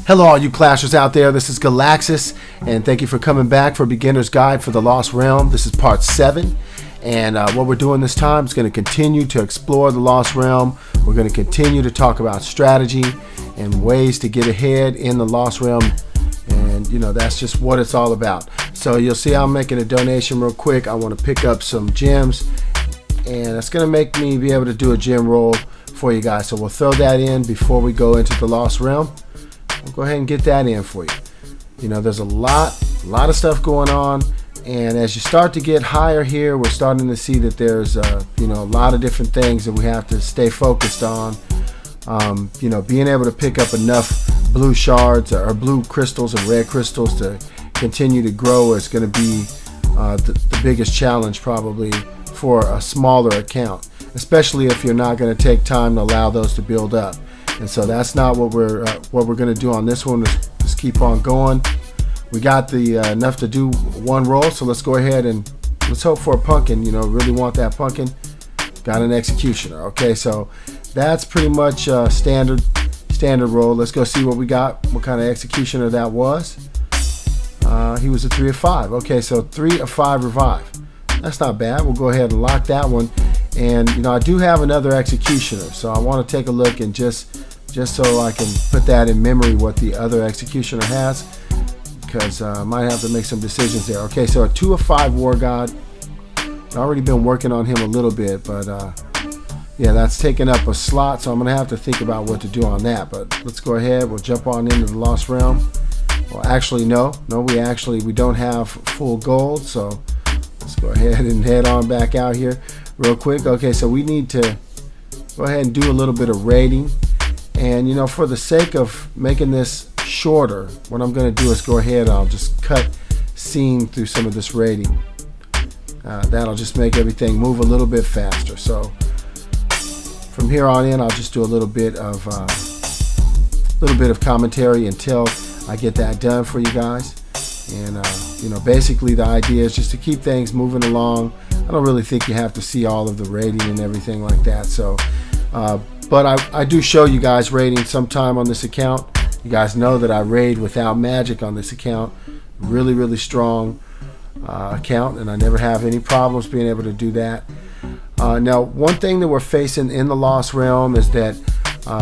Hello all you clashers out there, this is Galaxus, and thank you for coming back for Beginner's Guide for the Lost Realm. This is part 7, and what we're doing this time is going to continue to explore the Lost Realm. We're going to continue to talk about strategy and ways to get ahead in the Lost Realm, and you know, that's just what it's all about. So you'll see I'm making a donation real quick. I want to pick up some gems, and it's going to make me be able to do a gem roll for you guys. So we'll throw that in before we go into the Lost Realm. We'll go ahead and get that in for you. You know, there's a lot of stuff going on, and as you start to get higher here, we're starting to see that there's you know, a lot of different things that we have to stay focused on. You know, being able to pick up enough blue shards or blue crystals and red crystals to continue to grow is going to be the biggest challenge probably for a smaller account, especially if you're not going to take time to allow those to build up. And so that's not what we're going to do on this one. Just keep on going. We got the enough to do one roll, so let's go ahead and let's hope for a pumpkin. You know, really want that pumpkin. Got an executioner. Okay, so that's pretty much standard roll. Let's go see what we got. What kind of executioner that was? He was a 3 of 5. Okay, so 3 of 5 revive. That's not bad. We'll go ahead and lock that one. And you know, I do have another executioner, so I want to take a look and just so I can put that in memory what the other executioner has, because I might have to make some decisions there. Okay, so a 2 of 5 War God. I've already been working on him a little bit, but yeah, that's taking up a slot, so I'm gonna have to think about what to do on that. But let's go ahead. We'll jump on into the Lost Realm. Well, actually, no, we don't have full gold, so let's go ahead and head on back out here real quick. Okay, so we need to go ahead and do a little bit of raiding, and you know, for the sake of making this shorter, what I'm going to do is go ahead, I'll just cut scene through some of this raiding. That'll just make everything move a little bit faster. So from here on in, I'll just do a little bit of commentary until I get that done for you guys. And you know, basically the idea is just to keep things moving along. I don't really think you have to see all of the raiding and everything like that. So, but I do show you guys raiding sometime on this account. You guys know that I raid without magic on this account. Really strong account, and I never have any problems being able to do that. Now, one thing that we're facing in the Lost Realm is that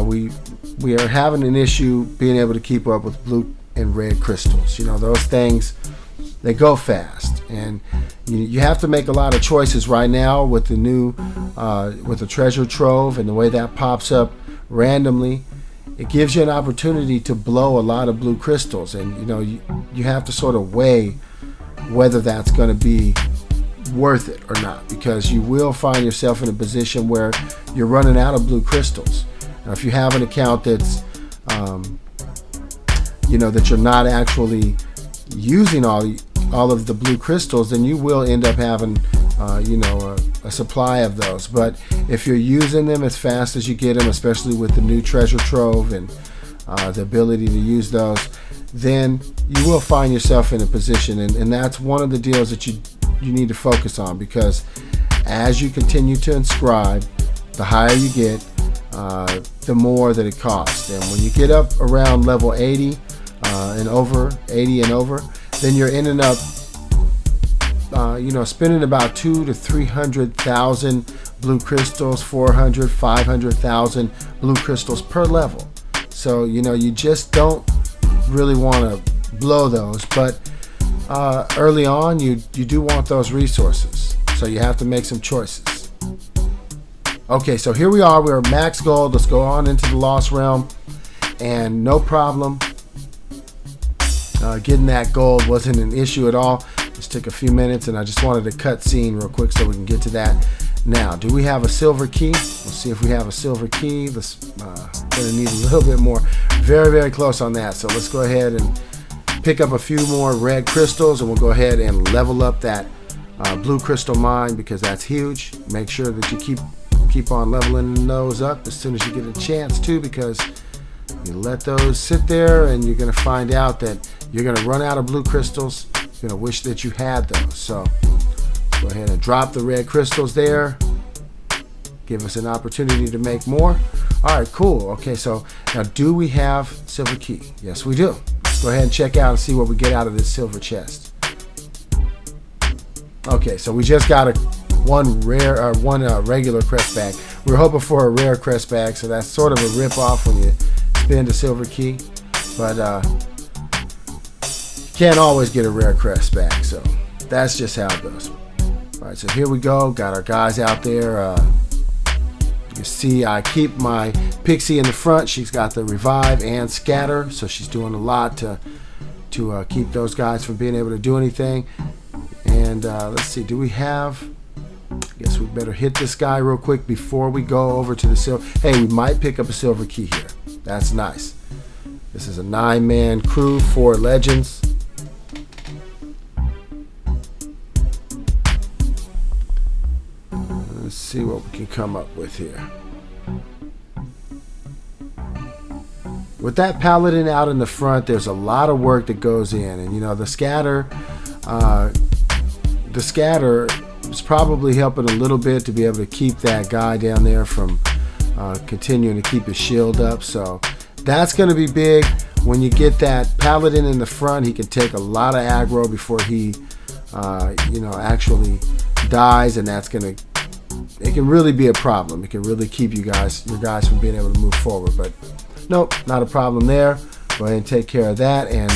we are having an issue being able to keep up with blue and red crystals. You know, those things, they go fast, and you have to make a lot of choices right now with the new with the treasure trove and the way that pops up randomly. It gives you an opportunity to blow a lot of blue crystals, and you know, you have to sort of weigh whether that's going to be worth it or not, because you will find yourself in a position where you're running out of blue crystals. Now, if you have an account that's you know, that you're not actually using all of the blue crystals, then you will end up having you know, a supply of those. But if you're using them as fast as you get them, especially with the new treasure trove and the ability to use those, then you will find yourself in a position, and that's one of the deals that you need to focus on, because as you continue to inscribe, the higher you get, the more that it costs. And when you get up around level 80 and over, then you're ending up you know, spending about 200,000 to 300,000 blue crystals, 400,000, 500,000 blue crystals per level. So you know, you just don't really want to blow those, but early on you do want those resources, so you have to make some choices. Okay, so here we are, we're max gold. Let's go on into the Lost Realm, and no problem, getting that gold wasn't an issue at all. Just took a few minutes, and I just wanted to cut scene real quick so we can get to that. Now, do we have a silver key? Let's see if we have a silver key. Let's gonna need a little bit more. Very close on that. So let's go ahead and pick up a few more red crystals, and we'll go ahead and level up that blue crystal mine, because that's huge. Make sure that you keep on leveling those up as soon as you get a chance to, because you let those sit there and you're gonna find out that you're gonna run out of blue crystals. You're gonna wish that you had those. So go ahead and drop the red crystals there. give us an opportunity to make more. All right, cool. Okay, so now do we have silver key? Yes, we do. Let's go ahead and check out and see what we get out of this silver chest. Okay, so we just got one regular crest bag. We were hoping for a rare crest bag, so that's sort of a rip-off when you spin the silver key. But you can't always get a rare crest bag, so that's just how it goes. All right, so here we go. Got our guys out there. You see, I keep my Pixie in the front. She's got the revive and scatter, so she's doing a lot to keep those guys from being able to do anything. And let's see, do we have... I guess we better hit this guy real quick before we go over to the silver. Hey, we might pick up a silver key here. That's nice. This is a 9-man crew, 4 legends. Let's see what we can come up with here. With that paladin out in the front, there's a lot of work that goes in. And, you know, the scatter is probably helping a little bit to be able to keep that guy down there from continuing to keep his shield up. So that's going to be big. When you get that paladin in the front, he can take a lot of aggro before he, actually dies, and that's going to... It can really be a problem. It can really keep your guys from being able to move forward. But nope, not a problem there. Go ahead and take care of that. And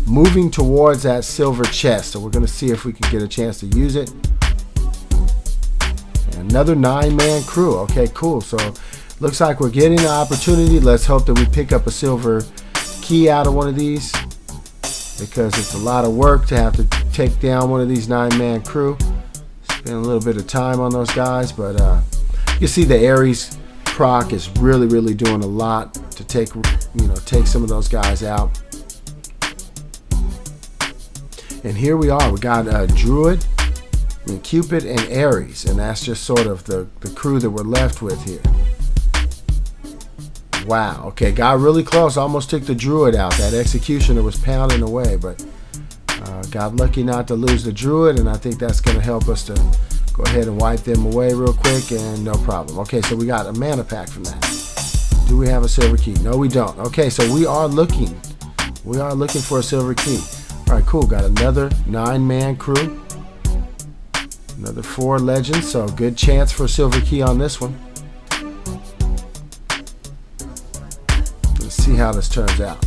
moving towards that silver chest. So we're going to see if we can get a chance to use it. And another 9-man crew. Okay, cool. So looks like we're getting an opportunity. Let's hope that we pick up a silver key out of one of these, because it's a lot of work to have to take down one of these 9-man crew. Spend a little bit of time on those guys, but you can see the Ares proc is really doing a lot to take some of those guys out. And here we are. We got Druid, and Cupid, and Ares, and that's just sort of the crew that we're left with here. Wow. Okay, got really close. Almost took the Druid out. That Executioner was pounding away, but got lucky not to lose the Druid, and I think that's going to help us to go ahead and wipe them away real quick, and no problem. Okay, so we got a mana pack from that. Do we have a silver key? No, we don't. Okay, so we are looking for a silver key. All right, cool. Got another 9-man crew. Another 4 legends, so good chance for a silver key on this one. Let's see how this turns out.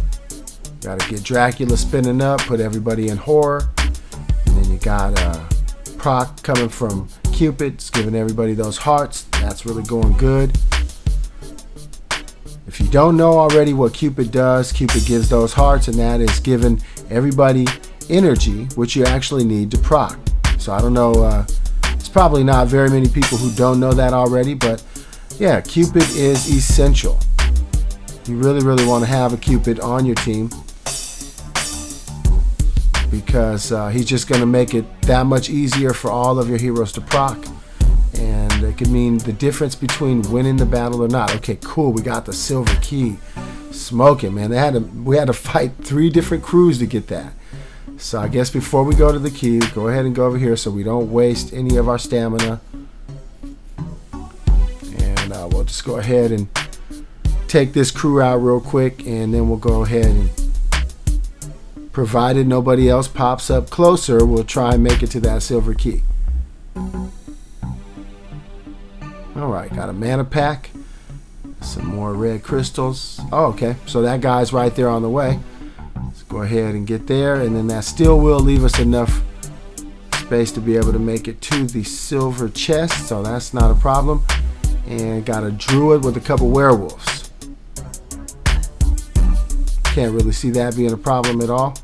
Got to get Dracula spinning up, put everybody in horror. And then you got proc coming from Cupid. It's giving everybody those hearts. That's really going good. If you don't know already what Cupid does, Cupid gives those hearts, and that is giving everybody energy, which you actually need to proc. So I don't know, it's probably not very many people who don't know that already, but yeah, Cupid is essential. You really want to have a Cupid on your team, because he's just going to make it that much easier for all of your heroes to proc, and it could mean the difference between winning the battle or not. Okay, cool. We got the silver key. Smoking, man. We had to fight 3 different crews to get that. So I guess before we go to the key, go ahead and go over here so we don't waste any of our stamina. And we'll just go ahead and take this crew out real quick, and then we'll go ahead and, provided nobody else pops up closer, we'll try and make it to that silver key. Alright, got a mana pack. Some more red crystals. Oh, okay. So that guy's right there on the way. Let's go ahead and get there. And then that still will leave us enough space to be able to make it to the silver chest. So that's not a problem. And got a Druid with a couple werewolves. Can't really see that being a problem at all.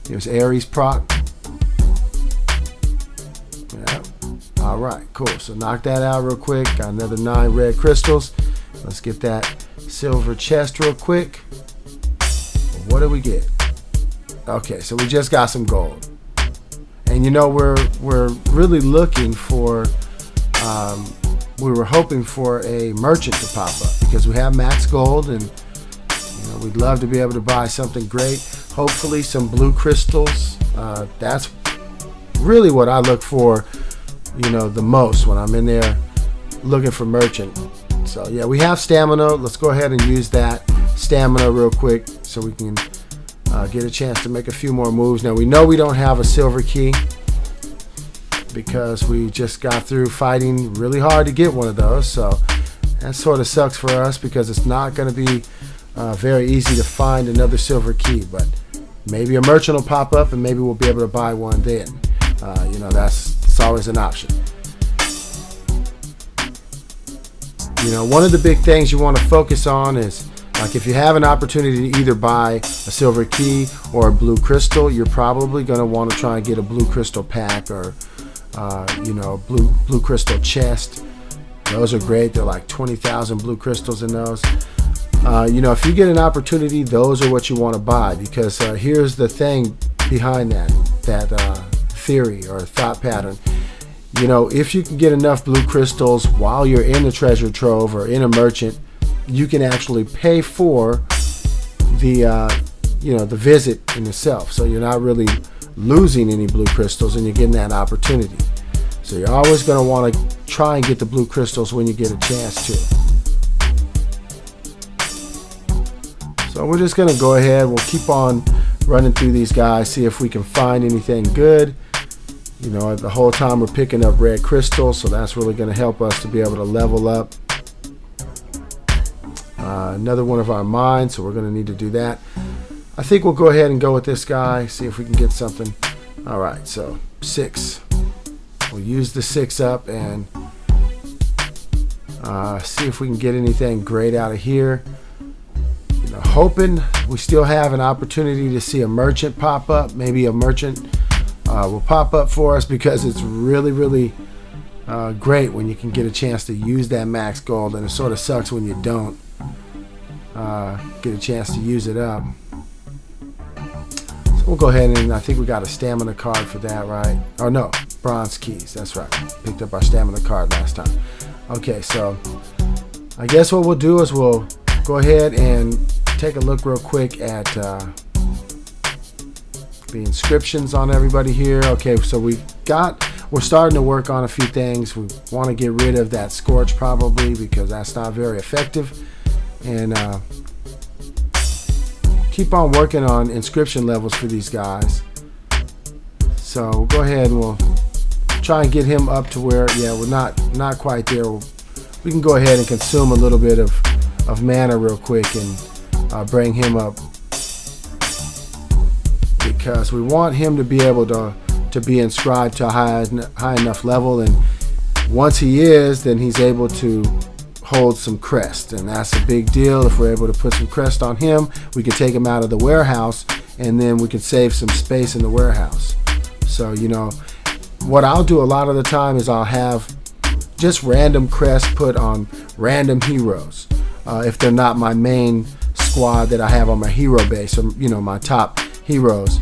Here's Ares proc. Yeah. Alright, cool. So knock that out real quick. Got another 9 red crystals. Let's get that silver chest real quick. What do we get? Okay, so we just got some gold. And you know, we're really looking for, we were hoping for a merchant to pop up, because we have max gold, and you know, we'd love to be able to buy something great. Hopefully some blue crystals. That's really what I look for, you know, the most when I'm in there looking for merchant. So yeah, we have stamina. Let's go ahead and use that stamina real quick so we can get a chance to make a few more moves. Now we know we don't have a silver key because we just got through fighting really hard to get one of those. So that sort of sucks for us because it's not going to be very easy to find another silver key. But maybe a merchant will pop up and maybe we'll be able to buy one then. You know, that's always an option. You know, one of the big things you want to focus on is, like, if you have an opportunity to either buy a silver key or a blue crystal, you're probably going to want to try and get a blue crystal pack or, you know, blue crystal chest. Those are great. They're like 20,000 blue crystals in those. You know, if you get an opportunity, those are what you want to buy, because here's the thing behind that theory or thought pattern. You know, if you can get enough blue crystals while you're in the treasure trove or in a merchant, you can actually pay for the you know, the visit in itself. So you're not really losing any blue crystals and you're getting that opportunity. So you're always going to want to try and get the blue crystals when you get a chance to. So we're just going to go ahead. We'll keep on running through these guys, see if we can find anything good. You know, the whole time we're picking up red crystals, so that's really going to help us to be able to level up. Another one of our mines, so we're going to need to do that. I think we'll go ahead and go with this guy, see if we can get something. All right, so 6. We'll use the 6 up and see if we can get anything great out of here. You know, hoping we still have an opportunity to see a merchant pop up. Maybe a merchant will pop up for us, because it's really, really great when you can get a chance to use that max gold, and it sort of sucks when you don't get a chance to use it up. So we'll go ahead and I think we got a stamina card for that, right? Oh no, bronze keys, that's right. Picked up our stamina card last time. Okay, so I guess what we'll do is we'll go ahead and take a look real quick at the inscriptions on everybody here. Okay, so we're starting to work on a few things. We want to get rid of that scorch probably, because that's not very effective, and keep on working on inscription levels for these guys. So we'll go ahead and we'll try and get him up to where, yeah, we're not quite there. We can go ahead and consume a little bit of mana real quick and bring him up, because we want him to be able to be inscribed to a high enough level, and once he is, then he's able to hold some crest, and that's a big deal. If we're able to put some crest on him, we can take him out of the warehouse, and then we can save some space in the warehouse. So, you know, what I'll do a lot of the time is I'll have just random crest put on random heroes if they're not my main squad that I have on my hero base, or, you know, my top heroes.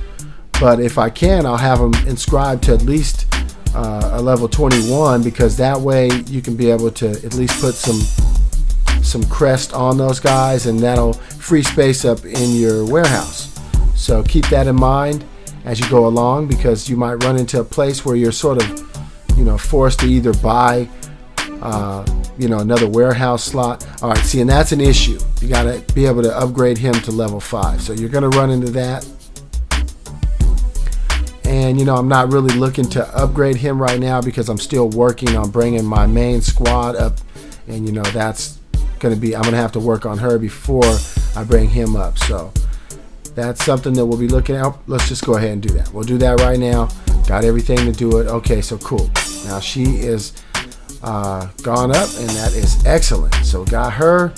But if I can, I'll have them inscribed to at least a level 21, because that way you can be able to at least put some crest on those guys, and that'll free space up in your warehouse. So keep that in mind as you go along, because you might run into a place where you're sort of, you know, forced to either buy you know, another warehouse slot. All right, see, and that's an issue. You got to be able to upgrade him to level 5. So you're going to run into that. And, you know, I'm not really looking to upgrade him right now, because I'm still working on bringing my main squad up. And, you know, that's going to be, I'm going to have to work on her before I bring him up. So that's something that we'll be looking at. Let's just go ahead and do that. We'll do that right now. Got everything to do it. Okay, so cool. Now she is gone up, and that is excellent. So we got her,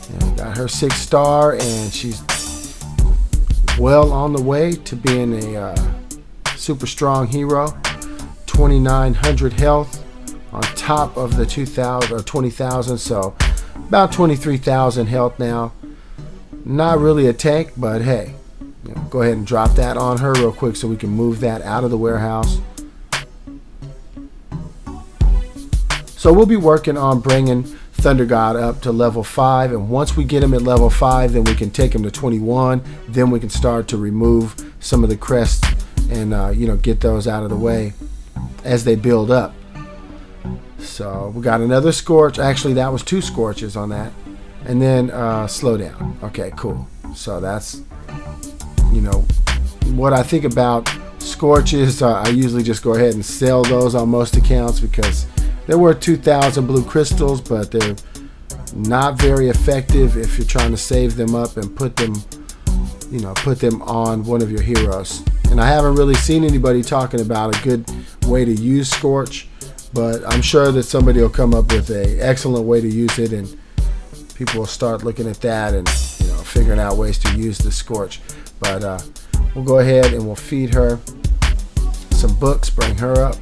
and got her 6 star, and she's well on the way to being a super strong hero. 2,900 health on top of the 2,000 or 20,000, so about 23,000 health now. Not really a tank, but hey, you know, go ahead and drop that on her real quick so we can move that out of the warehouse. So we'll be working on bringing Thunder God up to level 5, and once we get him at level 5, then we can take him to 21. Then we can start to remove some of the crests and you know, get those out of the way as they build up. So we got another Scorch. Actually, that was 2 Scorches on that. And then Slow Down. Okay, cool. So that's, you know, what I think about Scorches. I usually just go ahead and sell those on most accounts because they're worth 2,000 blue crystals, but they're not very effective if you're trying to save them up and put them on one of your heroes. And I haven't really seen anybody talking about a good way to use Scorch, but I'm sure that somebody will come up with an excellent way to use it, and people will start looking at that and, you know, figuring out ways to use the Scorch. But we'll go ahead and we'll feed her some books, bring her up.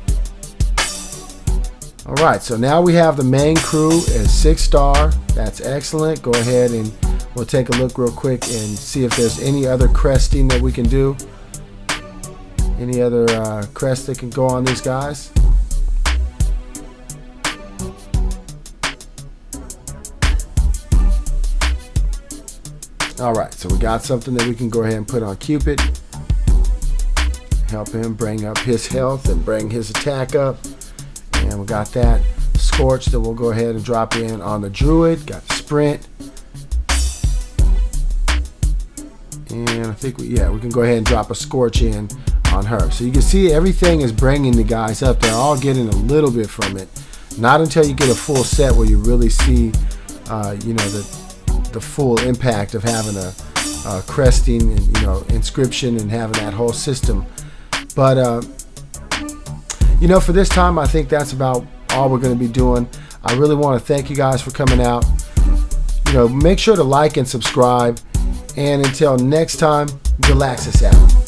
All right, so now we have the main crew as 6-star. That's excellent. Go ahead and we'll take a look real quick and see if there's any other cresting that we can do. Any other crests that can go on these guys. All right, so we got something that we can go ahead and put on Cupid. Help him bring up his health and bring his attack up. And we got that Scorch that we'll go ahead and drop in on the Druid. Got Sprint. And I think we can go ahead and drop a Scorch in on her. So you can see everything is bringing the guys up. They're all getting a little bit from it. Not until you get a full set where you really see, you know, the full impact of having a cresting and, you know, inscription and having that whole system. But you know, for this time, I think that's about all we're going to be doing. I really want to thank you guys for coming out. You know, make sure to like and subscribe. And until next time, Galaxis out.